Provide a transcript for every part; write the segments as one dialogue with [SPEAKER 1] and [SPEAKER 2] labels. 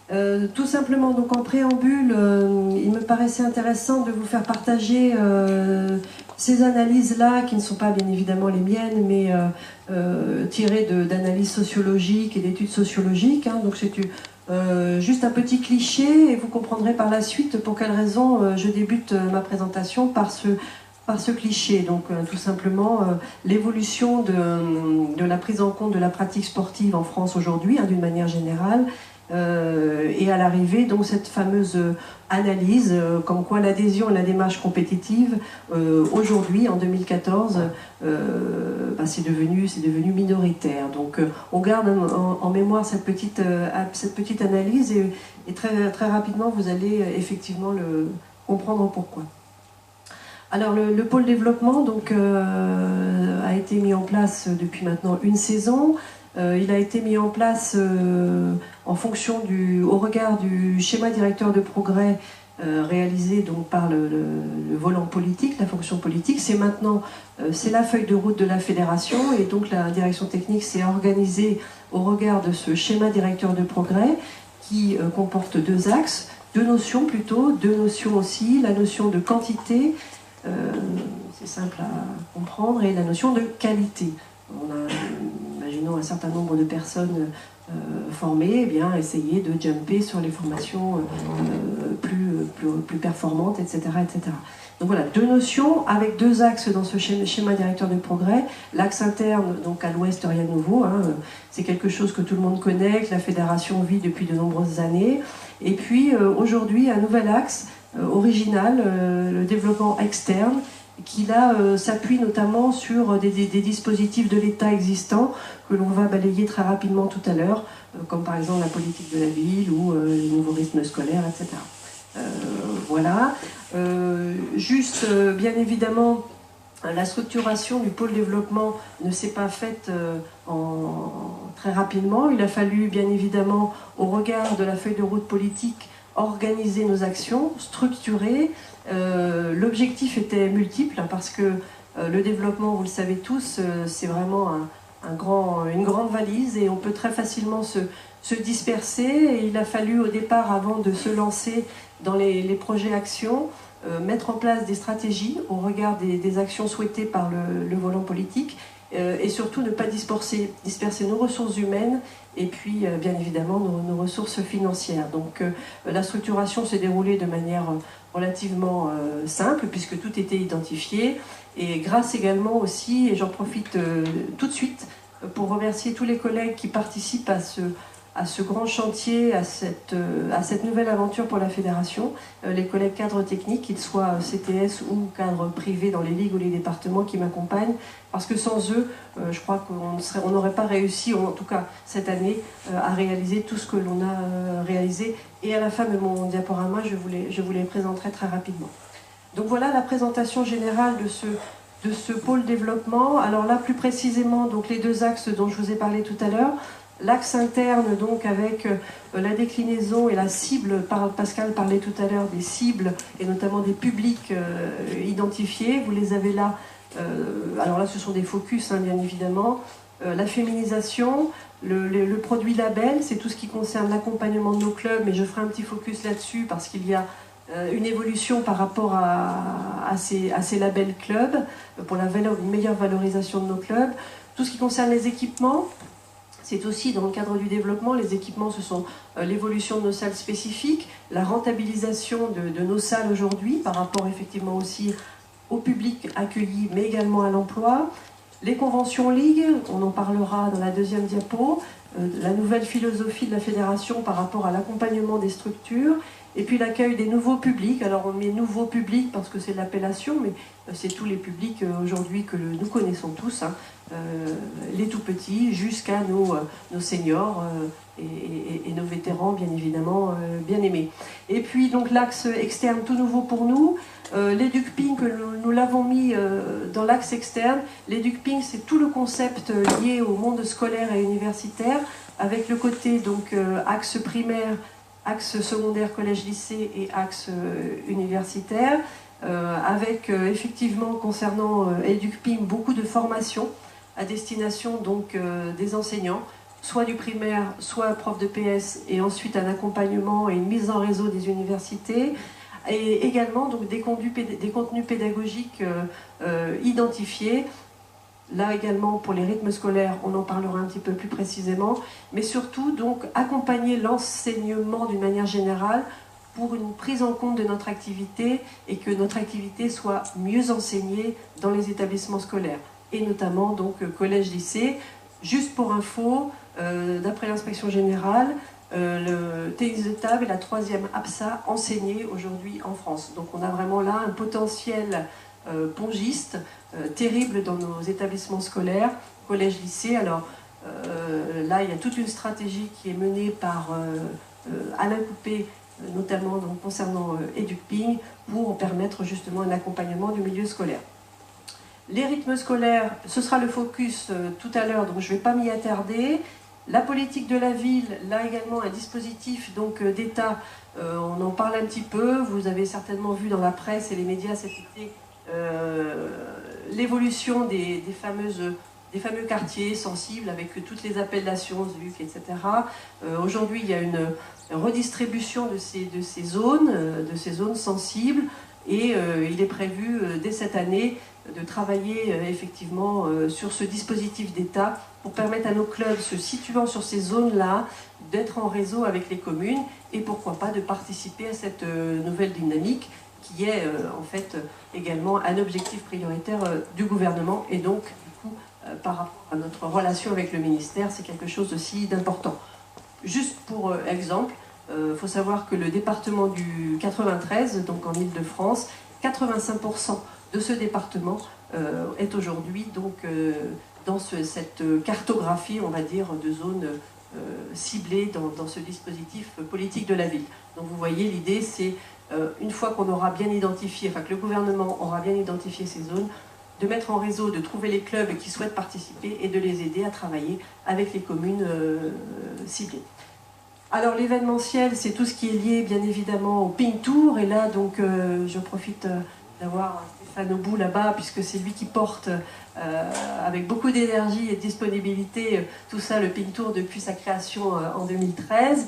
[SPEAKER 1] Tout simplement, donc en préambule, il me paraissait intéressant de vous faire partager ces analyses-là, qui ne sont pas bien évidemment les miennes, mais tirées d'analyses sociologiques et d'études sociologiques. Hein. Donc c'est juste un petit cliché, et vous comprendrez par la suite pour quelle raison je débute ma présentation par ce cliché. Donc tout simplement l'évolution de la prise en compte de la pratique sportive en France aujourd'hui, hein, d'une manière générale. Et à l'arrivée, donc cette fameuse analyse, comme quoi l'adhésion à la démarche compétitive, aujourd'hui, en 2014, c'est devenu minoritaire. Donc on garde en mémoire cette petite analyse, et très, très rapidement, vous allez effectivement comprendre pourquoi. Alors le pôle développement donc, a été mis en place depuis maintenant une saison. Il a été mis en place en fonction au regard du schéma directeur de progrès réalisé donc par le volant politique, la fonction politique. C'est maintenant c'est la feuille de route de la fédération, et donc la direction technique s'est organisée au regard de ce schéma directeur de progrès qui comporte deux axes, deux notions aussi, la notion de quantité, c'est simple à comprendre, et la notion de qualité. Imaginons un certain nombre de personnes formées, eh bien, essayer de jumper sur les formations plus performantes, etc., etc. Donc voilà, deux notions avec deux axes dans ce schéma directeur de progrès. L'axe interne, donc à l'ouest, rien de nouveau, hein, c'est quelque chose que tout le monde connaît, que la fédération vit depuis de nombreuses années. Et puis aujourd'hui, un nouvel axe original, le développement externe, qui là s'appuie notamment sur des dispositifs de l'État existants que l'on va balayer très rapidement tout à l'heure, comme par exemple la politique de la ville ou les nouveaux rythmes scolaires, etc. Voilà. Bien évidemment, la structuration du pôle développement ne s'est pas faite très rapidement. Il a fallu bien évidemment, au regard de la feuille de route politique, organiser nos actions, structurer. L'objectif était multiple, hein, parce que le développement, vous le savez tous, c'est vraiment une grande valise, et on peut très facilement se disperser. Et il a fallu au départ, avant de se lancer dans les projets actions, mettre en place des stratégies au regard des actions souhaitées par le volant politique, et surtout ne pas disperser nos ressources humaines, et puis bien évidemment nos ressources financières. Donc la structuration s'est déroulée de manière relativement simple, puisque tout était identifié, et grâce également aussi, et j'en profite tout de suite pour remercier tous les collègues qui participent à ce grand chantier, à cette nouvelle aventure pour la fédération, les collègues cadres techniques, qu'ils soient CTS ou cadres privés dans les ligues ou les départements qui m'accompagnent, parce que sans eux, je crois qu'on n'aurait pas réussi, en tout cas cette année, à réaliser tout ce que l'on a réalisé. Et à la fin de mon diaporama, je vous les présenterai très rapidement. Donc voilà la présentation générale de ce pôle développement. Alors là, plus précisément, donc les deux axes dont je vous ai parlé tout à l'heure. L'axe interne, donc, avec la déclinaison et la cible, Pascal parlait tout à l'heure des cibles, et notamment des publics identifiés, vous les avez là. Alors là, ce sont des focus, hein, bien évidemment. La féminisation, le produit label, c'est tout ce qui concerne l'accompagnement de nos clubs, mais je ferai un petit focus là-dessus, parce qu'il y a une évolution par rapport à ces labels clubs, pour une meilleure valorisation de nos clubs. Tout ce qui concerne les équipements, c'est aussi dans le cadre du développement. Les équipements, ce sont l'évolution de nos salles spécifiques, la rentabilisation de nos salles aujourd'hui par rapport effectivement aussi au public accueilli, mais également à l'emploi. Les conventions ligues, on en parlera dans la deuxième diapo, la nouvelle philosophie de la fédération par rapport à l'accompagnement des structures, et puis l'accueil des nouveaux publics. Alors on met nouveaux publics parce que c'est de l'appellation, mais c'est tous les publics aujourd'hui que nous connaissons tous, hein, les tout petits jusqu'à nos seniors et nos vétérans, bien évidemment, bien aimés. Et puis donc l'axe externe tout nouveau pour nous, l'EducPing, que nous l'avons mis dans l'axe externe. L'EducPing, c'est tout le concept lié au monde scolaire et universitaire, avec le côté donc axe primaire, axe secondaire, collège-lycée, et axe universitaire, avec effectivement, concernant EducPing, beaucoup de formations à destination donc des enseignants, soit du primaire, soit prof de PS, et ensuite un accompagnement et une mise en réseau des universités, et également donc, des contenus pédagogiques identifiés. Là également, pour les rythmes scolaires, on en parlera un petit peu plus précisément, mais surtout donc accompagner l'enseignement d'une manière générale pour une prise en compte de notre activité et que notre activité soit mieux enseignée dans les établissements scolaires, et notamment donc collège-lycée. Juste pour info, d'après l'inspection générale, le tennis de table est la 3e APSA enseignée aujourd'hui en France. Donc on a vraiment là un potentiel pongiste terrible dans nos établissements scolaires, collège-lycée. Alors là, il y a toute une stratégie qui est menée par Alain Coupé, notamment donc, concernant EducPing, pour permettre justement un accompagnement du milieu scolaire. Les rythmes scolaires, ce sera le focus tout à l'heure, donc je ne vais pas m'y attarder. La politique de la ville, là également un dispositif d'État, on en parle un petit peu, vous avez certainement vu dans la presse et les médias cet été l'évolution des fameux quartiers sensibles avec toutes les appellations, ZUC, etc. Aujourd'hui, il y a une redistribution de ces zones sensibles, et il est prévu dès cette année de travailler effectivement sur ce dispositif d'État pour permettre à nos clubs se situant sur ces zones-là d'être en réseau avec les communes et pourquoi pas de participer à cette nouvelle dynamique qui est en fait également un objectif prioritaire du gouvernement, et donc du coup par rapport à notre relation avec le ministère, c'est quelque chose aussi d'important. Juste pour exemple, faut savoir que le département du 93, donc en Île-de-France, 85% de ce département est aujourd'hui donc dans cette cartographie, on va dire, de zones ciblées dans ce dispositif politique de la ville. Donc vous voyez, l'idée c'est, une fois qu'on aura bien identifié, enfin que le gouvernement aura bien identifié ces zones, de mettre en réseau, de trouver les clubs qui souhaitent participer et de les aider à travailler avec les communes ciblées. Alors l'événementiel, c'est tout ce qui est lié bien évidemment au Ping Tour, et là donc je profite d'avoir Stéphane au bout là-bas, puisque c'est lui qui porte avec beaucoup d'énergie et de disponibilité tout ça, le Ping Tour, depuis sa création en 2013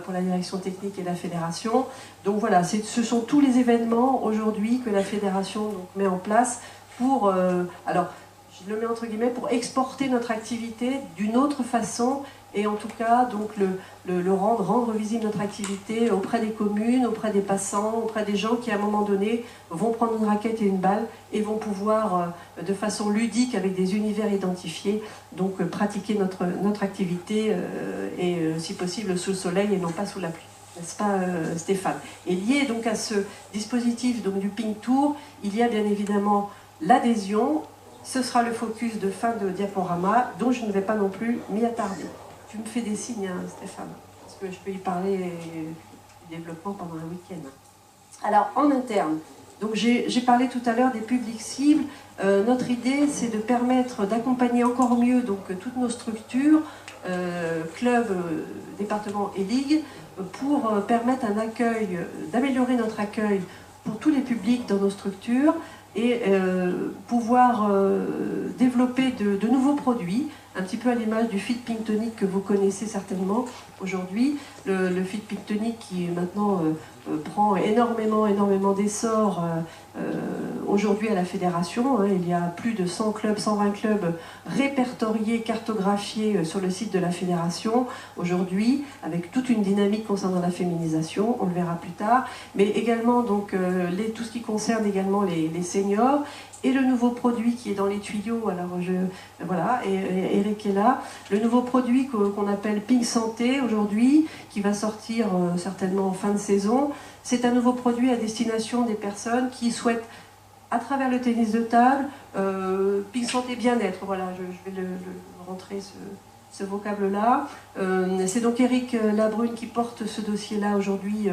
[SPEAKER 1] pour la direction technique et la fédération. Donc voilà, ce sont tous les événements aujourd'hui que la fédération donc, met en place pour, alors je le mets entre guillemets, pour exporter notre activité d'une autre façon, et en tout cas donc rendre visible notre activité auprès des communes, auprès des passants, auprès des gens qui à un moment donné vont prendre une raquette et une balle et vont pouvoir de façon ludique, avec des univers identifiés, donc pratiquer notre activité et si possible sous le soleil et non pas sous la pluie. N'est-ce pas Stéphane? Et lié donc à ce dispositif donc, du Ping Tour, il y a bien évidemment l'adhésion. Ce sera le focus de fin de diaporama, dont je ne vais pas non plus m'y attarder. Tu me fais des signes, hein, Stéphane, parce que je peux y parler du développement pendant un week-end. Alors, en interne, donc j'ai parlé tout à l'heure des publics cibles. Notre idée, c'est de permettre d'accompagner encore mieux donc, toutes nos structures, clubs, départements et ligues, pour permettre un accueil, d'améliorer notre accueil pour tous les publics dans nos structures, et pouvoir développer de nouveaux produits, un petit peu à l'image du Fit Ping Tonic que vous connaissez certainement aujourd'hui. Le Fit Ping Tonic qui maintenant prend énormément d'essor aujourd'hui à la fédération. Hein. Il y a plus de 100 clubs, 120 clubs répertoriés, cartographiés sur le site de la fédération aujourd'hui, avec toute une dynamique concernant la féminisation, on le verra plus tard, mais également donc, tout ce qui concerne également les seniors, et le nouveau produit qui est dans les tuyaux. Alors voilà, et Eric est là, le nouveau produit qu'on appelle Ping Santé aujourd'hui, qui va sortir certainement en fin de saison. C'est un nouveau produit à destination des personnes qui souhaitent, à travers le tennis de table, Ping Santé bien-être, voilà, je vais le rentrer ce vocable-là. C'est donc Eric Labrune qui porte ce dossier-là aujourd'hui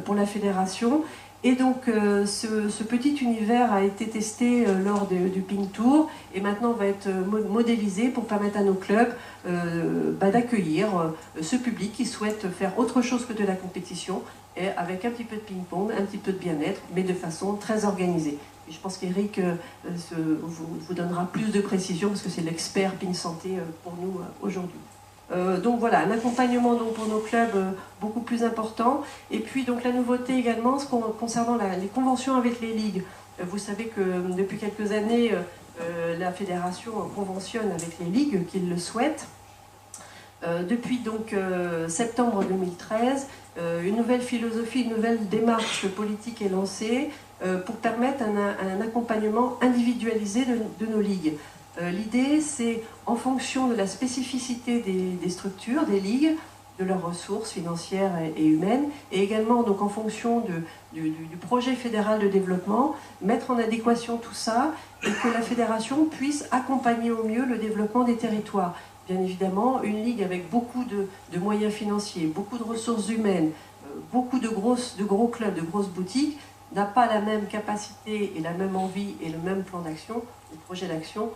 [SPEAKER 1] pour la fédération. Et donc ce petit univers a été testé lors du Ping Tour, et maintenant va être modélisé pour permettre à nos clubs d'accueillir ce public qui souhaite faire autre chose que de la compétition, et avec un petit peu de ping-pong, un petit peu de bien-être, mais de façon très organisée. Et je pense qu'Eric vous donnera plus de précisions, parce que c'est l'expert Ping Santé pour nous aujourd'hui. Donc voilà, un accompagnement donc, pour nos clubs beaucoup plus important. Et puis donc la nouveauté également concernant les conventions avec les ligues. Vous savez que depuis quelques années, la fédération conventionne avec les ligues qu'ils le souhaitent. Depuis donc septembre 2013, une nouvelle philosophie, une nouvelle démarche politique est lancée pour permettre un accompagnement individualisé de nos ligues. L'idée, c'est en fonction de la spécificité des structures, des ligues, de leurs ressources financières et humaines, et également donc en fonction du projet fédéral de développement, mettre en adéquation tout ça et que la fédération puisse accompagner au mieux le développement des territoires. Bien évidemment, une ligue avec beaucoup de moyens financiers, beaucoup de ressources humaines, beaucoup de gros clubs, de grosses boutiques, n'a pas la même capacité et la même envie et le même plan d'action, le projet d'action,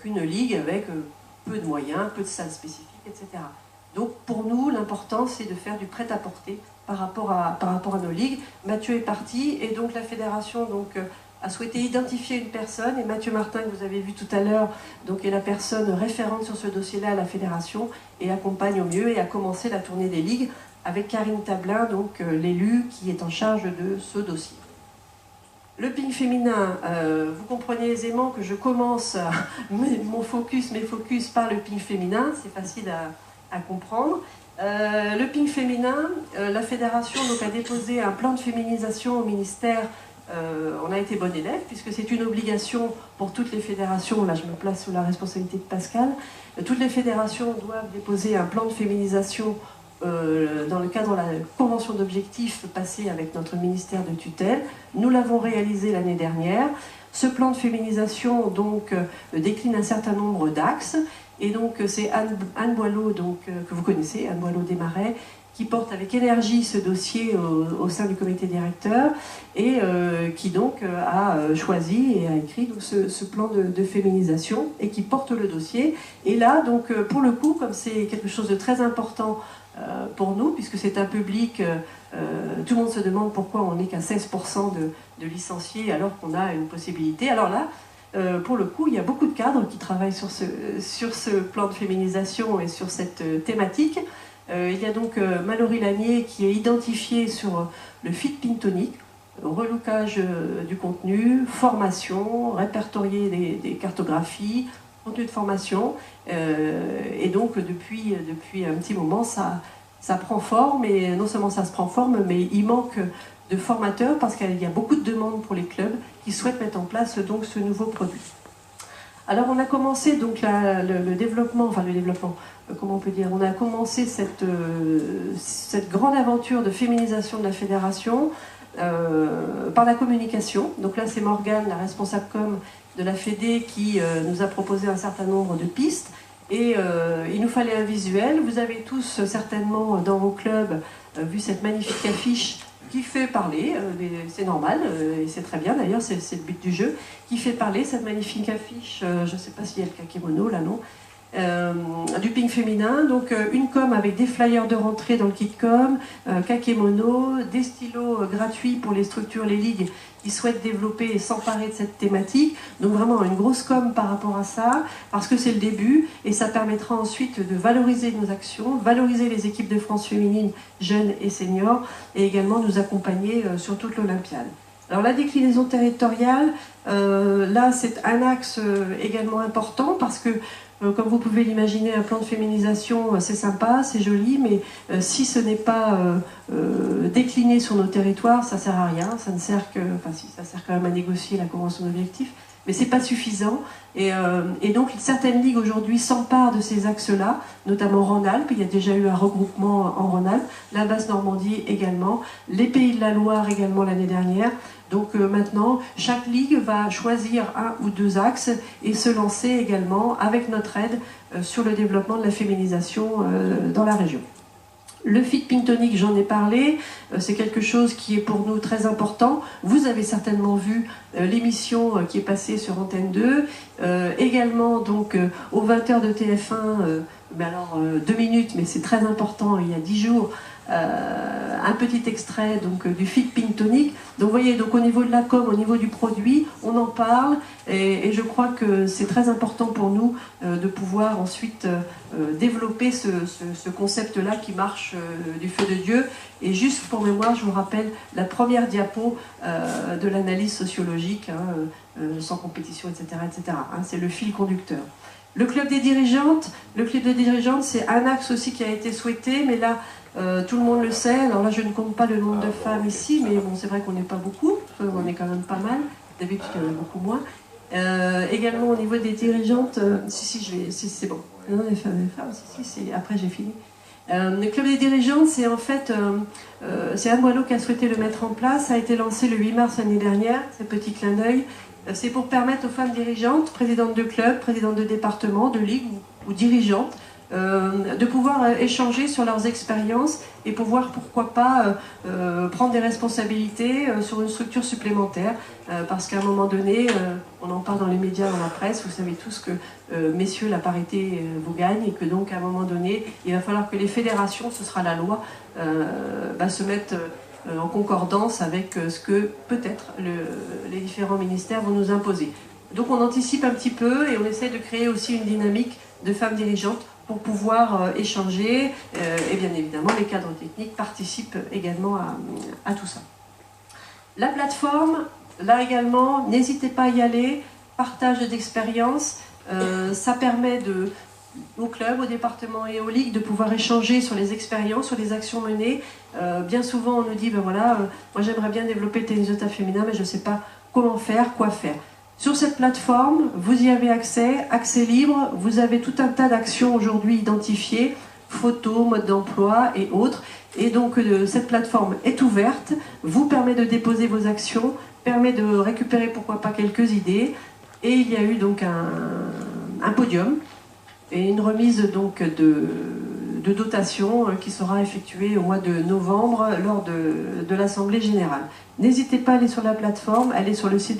[SPEAKER 1] qu'une ligue avec peu de moyens, peu de salles spécifiques, etc. Donc pour nous, l'important c'est de faire du prêt-à-porter par rapport à nos ligues. Mathieu est parti et donc la fédération a souhaité identifier une personne, et Mathieu Martin, que vous avez vu tout à l'heure, est la personne référente sur ce dossier-là à la fédération et accompagne au mieux et a commencé la tournée des ligues avec Karine Tablin, l'élu qui est en charge de ce dossier. Le ping féminin, vous comprenez aisément que je commence mes focus par le ping féminin, c'est facile à comprendre. Le ping féminin, la fédération a déposé un plan de féminisation au ministère. On a été bon élève puisque c'est une obligation pour toutes les fédérations. Là, je me place sous la responsabilité de Pascal. Toutes les fédérations doivent déposer un plan de féminisation dans le cadre de la convention d'objectifs passée avec notre ministère de tutelle. Nous l'avons réalisé l'année dernière. Ce plan de féminisation décline un certain nombre d'axes. Et donc c'est Anne Boileau, que vous connaissez, Anne Boileau Desmarais, qui porte avec énergie ce dossier au sein du comité directeur et qui a choisi et a écrit ce plan de féminisation et qui porte le dossier. Et là, pour le coup, comme c'est quelque chose de très important pour nous, puisque c'est un public, tout le monde se demande pourquoi on n'est qu'à 16% de licenciés alors qu'on a une possibilité. Alors là, pour le coup, il y a beaucoup de cadres qui travaillent sur ce plan de féminisation et sur cette thématique. Il y a Mallory Lanier qui est identifiée sur le fit Pintonic, relookage du contenu, formation, répertorier des cartographies, contenu de formation. Et depuis un petit moment, ça prend forme, et non seulement ça se prend forme, mais il manque de formateurs parce qu'il y a beaucoup de demandes pour les clubs qui souhaitent mettre en place ce nouveau produit. Alors on a commencé le développement, comment on peut dire, on a commencé cette grande aventure de féminisation de la fédération par la communication. Donc là c'est Morgane, la responsable com de la Fédé, qui nous a proposé un certain nombre de pistes. Et il nous fallait un visuel. Vous avez tous certainement dans vos clubs vu cette magnifique affiche qui fait parler, c'est normal, et c'est très bien d'ailleurs, c'est le but du jeu, qui fait parler, cette magnifique affiche, je ne sais pas s'il y a le kakémono là, non, du ping féminin, une com avec des flyers de rentrée dans le kit com, kakémono, des stylos gratuits pour les structures, les ligues qui souhaitent développer et s'emparer de cette thématique. Donc vraiment une grosse com par rapport à ça, parce que c'est le début, et ça permettra ensuite de valoriser nos actions, valoriser les équipes de France féminines, jeunes et seniors, et également nous accompagner sur toute l'Olympiade. Alors la déclinaison territoriale, là c'est un axe également important, parce que comme vous pouvez l'imaginer, un plan de féminisation, c'est sympa, c'est joli, mais si ce n'est pas décliné sur nos territoires, ça ne sert à rien. Ça ne sert que, enfin si, ça sert quand même à négocier la convention d'objectifs, mais c'est pas suffisant. Et donc certaines ligues aujourd'hui s'emparent de ces axes-là, notamment Rhône-Alpes. Il y a déjà eu un regroupement en Rhône-Alpes, la Basse-Normandie également, les Pays de la Loire également l'année dernière. Donc maintenant, chaque ligue va choisir un ou deux axes et se lancer également avec notre aide sur le développement de la féminisation dans la région. Le fit Pintonic, j'en ai parlé, c'est quelque chose qui est pour nous très important. Vous avez certainement vu l'émission qui est passée sur Antenne 2, également aux 20h de TF1 mais alors 2 minutes, mais c'est très important, il y a 10 jours, un petit extrait donc, du Fit Pink Tonic. Donc vous voyez, donc, au niveau de la com, au niveau du produit, on en parle et je crois que c'est très important pour nous de pouvoir ensuite développer ce concept-là qui marche du feu de Dieu. Et juste pour mémoire, je vous rappelle la première diapo de l'analyse sociologique, hein, sans compétition, etc. etc. Hein, c'est le fil conducteur. Le club des dirigeantes, c'est un axe aussi qui a été souhaité, mais là, tout le monde le sait. Alors là, je ne compte pas le nombre de femmes ici, mais bon, c'est vrai qu'on n'est pas beaucoup, on est quand même pas mal. D'habitude, il y en a beaucoup moins. Également au niveau des dirigeantes, si, c'est bon. Non, les femmes, après j'ai fini. Le club des dirigeantes, c'est en fait, c'est Anne Boileau qui a souhaité le mettre en place. Ça a été lancé le 8 mars l'année dernière, c'est petit clin d'œil. C'est pour permettre aux femmes dirigeantes, présidentes de club, présidentes de département, de ligue ou dirigeantes, de pouvoir échanger sur leurs expériences et pouvoir, pourquoi pas, prendre des responsabilités sur une structure supplémentaire. Parce qu'à un moment donné, on en parle dans les médias, dans la presse, vous savez tous que, messieurs, la parité vous gagne et que donc, à un moment donné, il va falloir que les fédérations, ce sera la loi, se mettent en concordance avec ce que peut-être les différents ministères vont nous imposer. Donc on anticipe un petit peu et on essaie de créer aussi une dynamique de femmes dirigeantes pour pouvoir échanger et bien évidemment les cadres techniques participent également à tout ça. La plateforme, là également, n'hésitez pas à y aller, partage d'expériences, ça permet au club, au département et aux ligues de pouvoir échanger sur les expériences, sur les actions menées. Bien souvent on nous dit, ben voilà, moi j'aimerais bien développer le tennis de table féminin, mais je ne sais pas comment faire, quoi faire. Sur cette plateforme, vous y avez accès libre, vous avez tout un tas d'actions aujourd'hui identifiées, photos, mode d'emploi et autres. Et donc cette plateforme est ouverte, vous permet de déposer vos actions, permet de récupérer pourquoi pas quelques idées. Et il y a eu donc un podium et une remise donc de dotation qui sera effectuée au mois de novembre lors de l'Assemblée Générale. N'hésitez pas à aller sur la plateforme, elle est sur le site